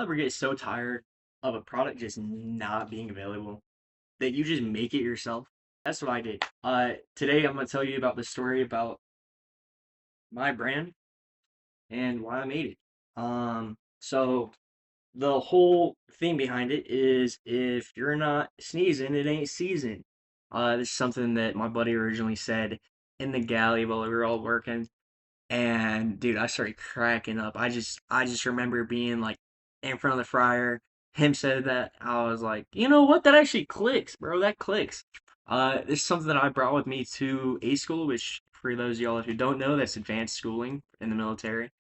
Ever get so tired of a product just not being available that you just make it yourself? That's what I did. Today I'm gonna tell you about the story about my brand and why I made it. So the whole thing behind it is if you're not sneezing, it ain't season. This is something that my buddy originally said in the galley while we were all working. And dude, I started cracking up. I just remember being like in front of the fryer. Him said that. I was like, you know what? That actually clicks, bro. That clicks. This is something that I brought with me to A school, which for those of y'all who don't know, that's advanced schooling in the military.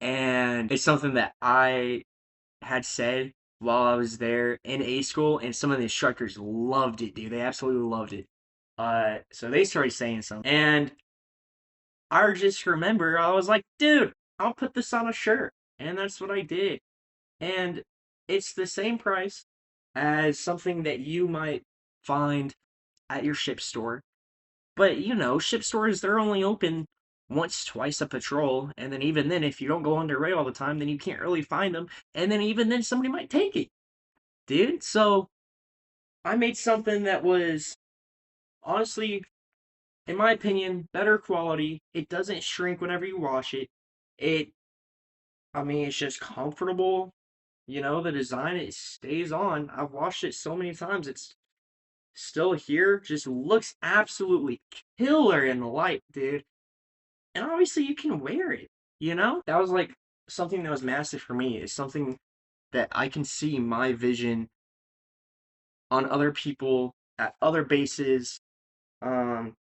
And it's something that I had said while I was there in A school, and some of the instructors loved it, dude. They absolutely loved it. So they started saying something, and I just remember I was like, dude, I'll put this on a shirt. And that's what I did. And it's the same price as something that you might find at your ship store. But ship stores, they're only open once, twice a patrol. And then even then, if you don't go under rail all the time, then you can't really find them. And then even then, somebody might take it, dude. So I made something that was honestly, in my opinion, better quality. It doesn't shrink whenever you wash it. It I mean, it's just comfortable. The design, it stays on. I've washed it so many times. It's still here. Just looks absolutely killer in the light, dude. And obviously you can wear it. That was like something that was massive for me. It's something that I can see my vision on other people at other bases. Um,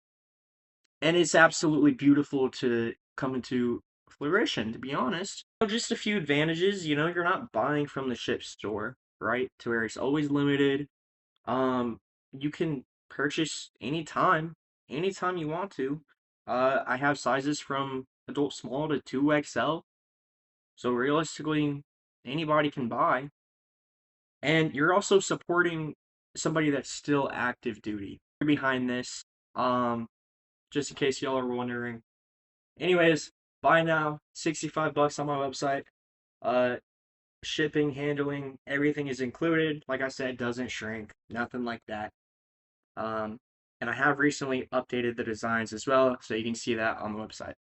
and it's absolutely beautiful to come into fruition, to be honest. Just a few advantages, you're not buying from the ship store, right? To where it's always limited. You can purchase anytime you want to. I have sizes from adult small to 2XL, so realistically, anybody can buy. And you're also supporting somebody that's still active duty. Behind this, um, just in case y'all are wondering. Anyways, buy now, 65 bucks on my website. Uh, Shipping, handling, everything is included. Like I said, doesn't shrink, nothing like that. Um, and I have recently updated the designs as well, so you can see that on the website.